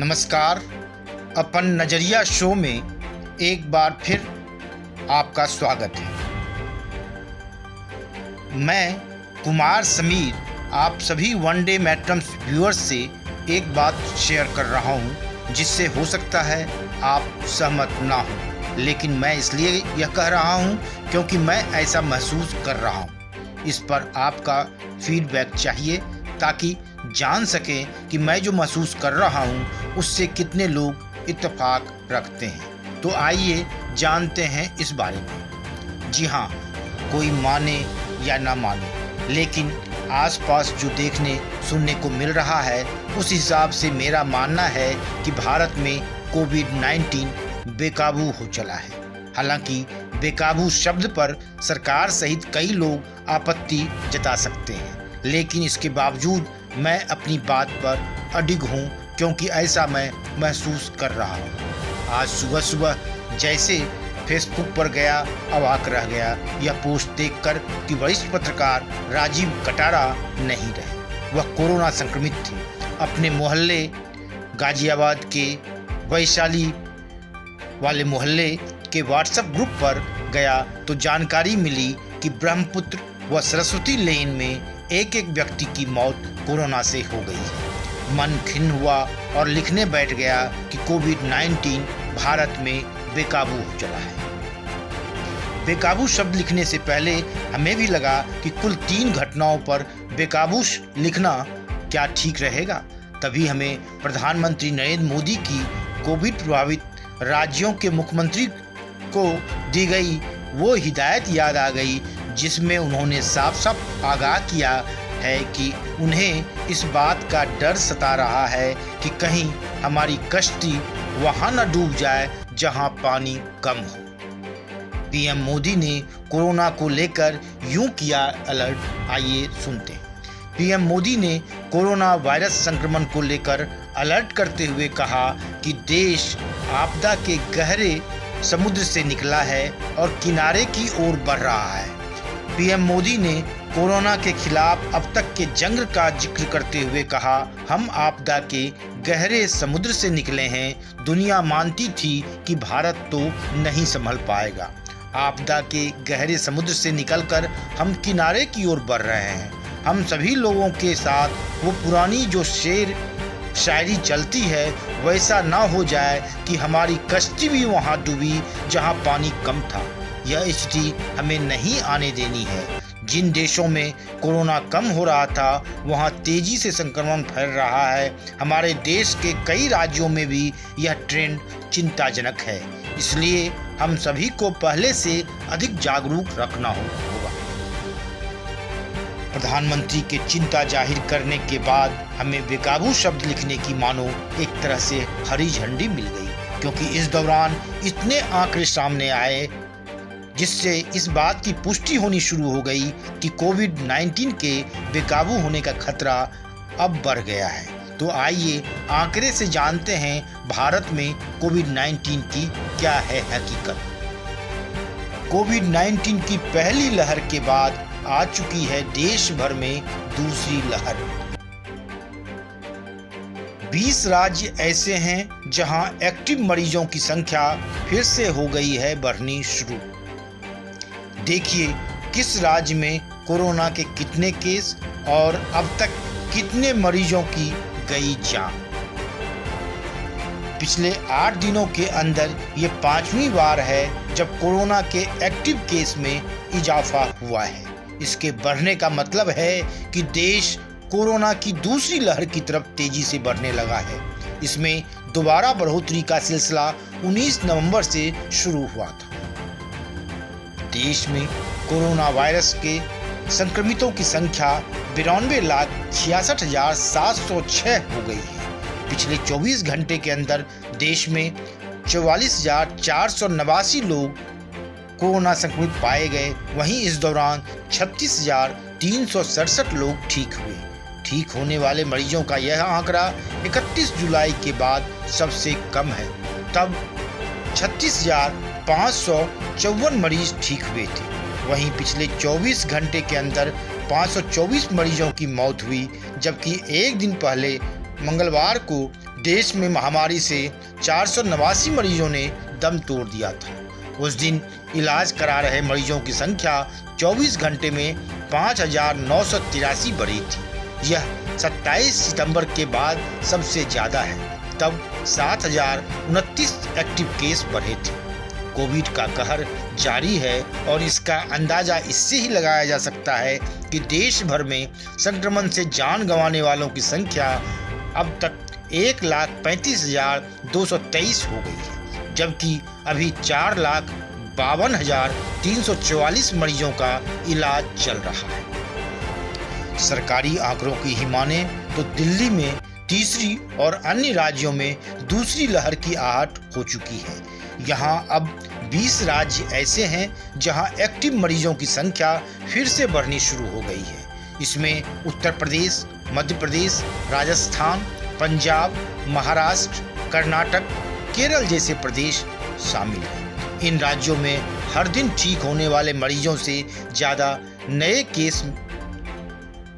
नमस्कार। अपन नज़रिया शो में एक बार फिर आपका स्वागत है। मैं कुमार समीर आप सभी वनडे मैट्रम्स व्यूअर्स से एक बात शेयर कर रहा हूं, जिससे हो सकता है आप सहमत ना हो, लेकिन मैं इसलिए यह कह रहा हूं क्योंकि मैं ऐसा महसूस कर रहा हूं। इस पर आपका फीडबैक चाहिए ताकि जान सकें कि मैं जो महसूस कर रहा हूं उससे कितने लोग इत्तेफाक रखते हैं। तो आइए जानते हैं इस बारे में। जी हाँ, कोई माने या ना माने, लेकिन आसपास जो देखने सुनने को मिल रहा है उस हिसाब से मेरा मानना है कि भारत में कोविड-19 बेकाबू हो चला है। हालांकि बेकाबू शब्द पर सरकार सहित कई लोग आपत्ति जता सकते हैं, लेकिन इसके बावजूद मैं अपनी बात पर अडिग हूँ क्योंकि ऐसा मैं महसूस कर रहा हूँ। आज सुबह सुबह जैसे फेसबुक पर गया, अवाक रह गया यह पोस्ट देखकर कि वरिष्ठ पत्रकार राजीव कटारा नहीं रहे। वह कोरोना संक्रमित थे। अपने मोहल्ले गाजियाबाद के वैशाली वाले मोहल्ले के व्हाट्सएप ग्रुप पर गया तो जानकारी मिली कि ब्रह्मपुत्र व सरस्वती लेन में एक व्यक्ति की मौत कोरोना से हो गई है। मन खिन्न हुआ और लिखने बैठ गया कि कोविड-19 भारत में बेकाबू हो चला है। बेकाबू शब्द लिखने से पहले हमें भी लगा कि कुल 3 घटनाओं पर बेकाबू लिखना क्या ठीक रहेगा। तभी हमें प्रधानमंत्री नरेंद्र मोदी की कोविड प्रभावित राज्यों के मुख्यमंत्री को दी गई वो हिदायत याद आ गई, जिसमें उन्होंने साफ साफ आगाह किया है कि उन्हें इस बात का डर सता रहा है कि कहीं हमारी कश्ती वहां न डूब जाए जहां पानी कम हो। पीएम मोदी ने कोरोना को लेकर यूं किया अलर्ट, आइए सुनते हैं। पीएम मोदी ने कोरोना वायरस संक्रमण को लेकर अलर्ट करते हुए कहा कि देश आपदा के गहरे समुद्र से निकला है और किनारे की ओर बढ़ रहा है। पीएम मोदी ने कोरोना के खिलाफ अब तक के जंग का जिक्र करते हुए कहा, हम आपदा के गहरे समुद्र से निकले हैं। दुनिया मानती थी कि भारत तो नहीं संभल पाएगा। आपदा के गहरे समुद्र से निकलकर हम किनारे की ओर बढ़ रहे हैं। हम सभी लोगों के साथ वो पुरानी जो शेर शायरी चलती है वैसा ना हो जाए कि हमारी कश्ती भी वहाँ डूबी जहाँ पानी कम था। यह स्थिति हमें नहीं आने देनी है। जिन देशों में कोरोना कम हो रहा था वहाँ तेजी से संक्रमण फैल रहा है। हमारे देश के कई राज्यों में भी यह ट्रेंड चिंताजनक है। इसलिए हम सभी को पहले से अधिक जागरूक रखना होगा। प्रधानमंत्री के चिंता जाहिर करने के बाद हमें बेकाबू शब्द लिखने की मानो एक तरह से हरी झंडी मिल गई, क्योंकि इस दौरान इतने आंकड़े सामने आए जिससे इस बात की पुष्टि होनी शुरू हो गई कि कोविड-19 के बेकाबू होने का खतरा अब बढ़ गया है। तो आइए आंकड़े से जानते हैं भारत में कोविड-19 की क्या है हकीकत। कोविड-19 की पहली लहर के बाद आ चुकी है देश भर में दूसरी लहर। 20 राज्य ऐसे हैं जहां एक्टिव मरीजों की संख्या फिर से हो गई है बढ़नी शुरू। देखिए किस राज्य में कोरोना के कितने केस और अब तक कितने मरीजों की गई जान। पिछले 8 दिनों के अंदर ये 5वीं बार है जब कोरोना के एक्टिव केस में इजाफा हुआ है। इसके बढ़ने का मतलब है कि देश कोरोना की दूसरी लहर की तरफ तेजी से बढ़ने लगा है। इसमें दोबारा बढ़ोतरी का सिलसिला 19 नवंबर से शुरू हुआ था। देश में कोरोना वायरस के संक्रमितों की संख्या 92,66,706 हो गई है। पिछले 24 घंटे के अंदर देश में 44,489 लोग कोरोना संक्रमित पाए गए। वहीं इस दौरान 36,367 लोग ठीक हुए। ठीक होने वाले मरीजों का यह आंकड़ा 31 जुलाई के बाद सबसे कम है। तब 36,554 मरीज ठीक हुए थे। वहीं पिछले 24 घंटे के अंदर 524 मरीजों की मौत हुई, जबकि एक दिन पहले मंगलवार को देश में महामारी से 489 मरीजों ने दम तोड़ दिया था। उस दिन इलाज करा रहे मरीजों की संख्या 24 घंटे में 5,983 बढ़ी थी। यह 27 सितंबर के बाद सबसे ज़्यादा है। तब 7,029 एक्टिव केस बढ़े थे। कोविड का कहर जारी है और इसका अंदाजा इससे ही लगाया जा सकता है कि देश भर में संक्रमण से जान गंवाने वालों की संख्या अब तक 1,35,223 हो गई है, जबकि अभी 4,52,344 मरीजों का इलाज चल रहा है। सरकारी आंकड़ों की ही माने तो दिल्ली में तीसरी और अन्य राज्यों में दूसरी लहर की आहट हो चुकी है। यहाँ अब 20 राज्य ऐसे हैं जहाँ एक्टिव मरीजों की संख्या फिर से बढ़नी शुरू हो गई है। इसमें उत्तर प्रदेश, मध्य प्रदेश, राजस्थान, पंजाब, महाराष्ट्र, कर्नाटक, केरल जैसे प्रदेश शामिल हैं। इन राज्यों में हर दिन ठीक होने वाले मरीजों से ज़्यादा नए केस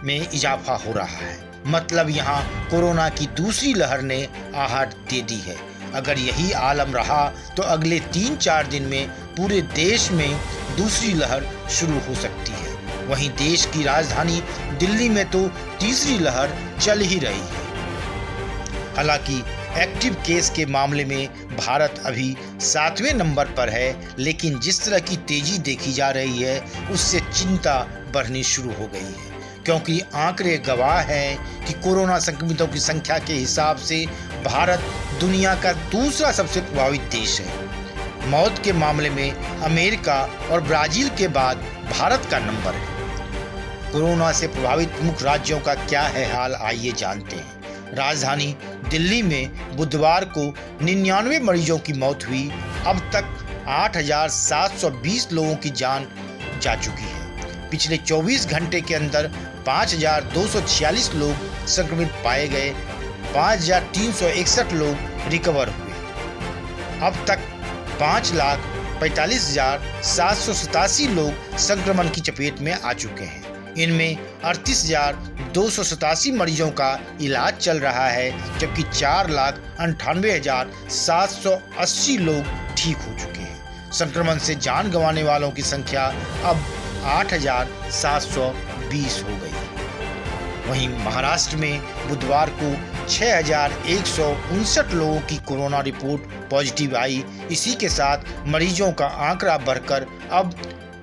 में इजाफा हो रहा है। मतलब यहाँ कोरोना की दूसरी लहर ने आहट दे दी है। अगर यही आलम रहा तो अगले 3-4 दिन में पूरे देश में दूसरी लहर शुरू हो सकती है। वहीं देश की राजधानी दिल्ली में तो तीसरी लहर चल ही रही है। हालांकि एक्टिव केस के मामले में भारत अभी 7वें नंबर पर है, लेकिन जिस तरह की तेजी देखी जा रही है उससे चिंता बढ़नी शुरू हो गई है, क्योंकि आंकड़े गवाह हैं कि कोरोना संक्रमितों की संख्या के हिसाब से भारत दुनिया का दूसरा सबसे प्रभावित देश है। मौत के मामले में अमेरिका और ब्राजील के बाद भारत का नंबर है। कोरोना से प्रभावित प्रमुख राज्यों का क्या है हाल, आइए जानते हैं। राजधानी दिल्ली में बुधवार को 99 मरीजों की मौत हुई। अब तक 8,720 लोगों की जान जा चुकी है। पिछले 24 घंटे के अंदर 5,246 लोग संक्रमित पाए गए। 5,361 लोग रिकवर हुए। अब तक 5,45,787 लोग संक्रमण की चपेट में आ चुके हैं। इनमें 38,287 मरीजों का इलाज चल रहा है, जबकि 4,98,780 लोग ठीक हो चुके हैं। संक्रमण से जान गंवाने वालों की संख्या अब 8,720 हो गई। वहीं महाराष्ट्र में बुधवार को 6,159 लोगों की कोरोना रिपोर्ट पॉजिटिव आई। इसी के साथ मरीजों का आंकड़ा बढ़कर अब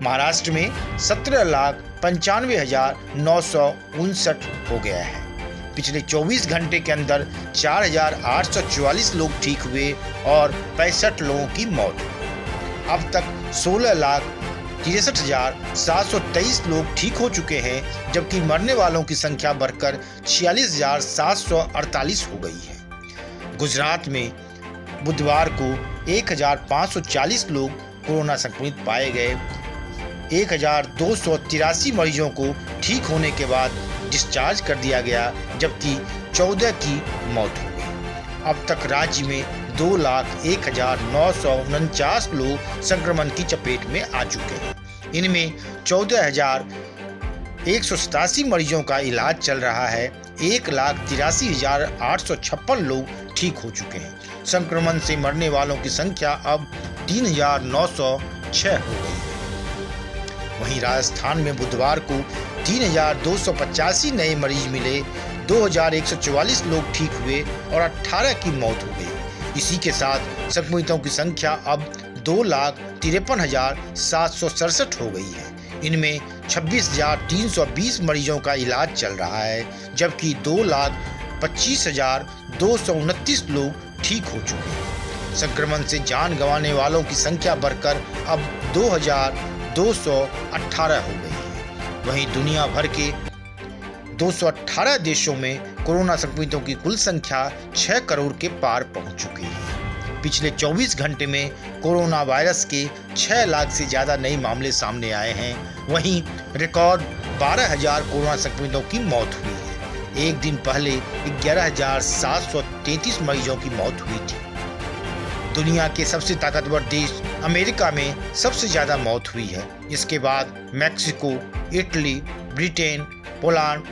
महाराष्ट्र में 17,95,959 हो गया है। पिछले 24 घंटे के अंदर 4,844 लोग ठीक हुए और 65 लोगों की मौत हुई। अब तक 16,63,723 लोग ठीक हो चुके हैं, जबकि मरने वालों की संख्या बढ़कर 46,748 हो गई है। गुजरात में बुधवार को 1,540 लोग कोरोना संक्रमित पाए गए। 1,283 मरीजों को ठीक होने के बाद डिस्चार्ज कर दिया गया, जबकि 14 की मौत हो गई। अब तक राज्य में 2,01,949 लोग संक्रमण की चपेट में आ चुके हैं। इनमें 14,187 मरीजों का इलाज चल रहा है। 1,83,856 लोग ठीक हो चुके हैं। संक्रमण से मरने वालों की संख्या अब 3,906 हो गई है। वहीं राजस्थान में बुधवार को 3,285 नए मरीज मिले। 2,144 लोग ठीक हुए और 18 की मौत हो गई। इसी के साथ संक्रमितों की संख्या अब 2,53,767 हो गई है। इनमें 26,320 मरीजों का इलाज चल रहा है, जबकि 2,25,229 लोग ठीक हो चुके हैं। संक्रमण से जान गंवाने वालों की संख्या बढ़कर अब 2,218 हो गई है। वहीं दुनिया भर के 218 देशों में कोरोना संक्रमितों की कुल संख्या 6 करोड़ के पार पहुंच चुकी है। पिछले 24 घंटे में कोरोना वायरस के 6 लाख से ज़्यादा नए मामले सामने आए हैं। वहीं रिकॉर्ड 12,000 कोरोना संक्रमितों की मौत हुई है। एक दिन पहले 11,733 मरीजों की मौत हुई थी। दुनिया के सबसे ताकतवर देश अमेरिका में सबसे ज़्यादा मौत हुई है। इसके बाद Mexico, Italy, Britain, Poland,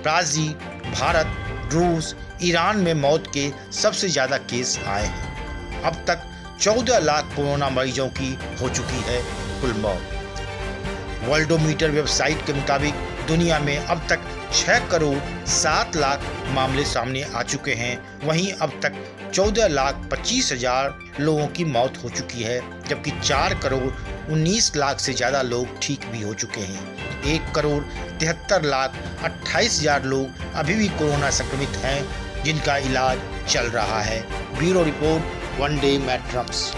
Brazil, Bharat, रूस, ईरान में मौत के सबसे ज़्यादा केस आए हैं। अब तक 14 लाख कोरोना मरीजों की हो चुकी है कुल मौत। वर्ल्डोमीटर वेबसाइट के मुताबिक दुनिया में अब तक 6 करोड़ 7 लाख मामले सामने आ चुके हैं। वहीं अब तक 14 लाख 25 हजार लोगों की मौत हो चुकी है, जबकि 4 करोड़ 19 लाख से ज़्यादा लोग ठीक भी हो चुके हैं। 1 करोड़ 73 लाख 28 हजार लोग अभी भी कोरोना संक्रमित हैं, जिनका इलाज चल रहा है। ब्यूरो रिपोर्ट, वनडे मैट्रम्स।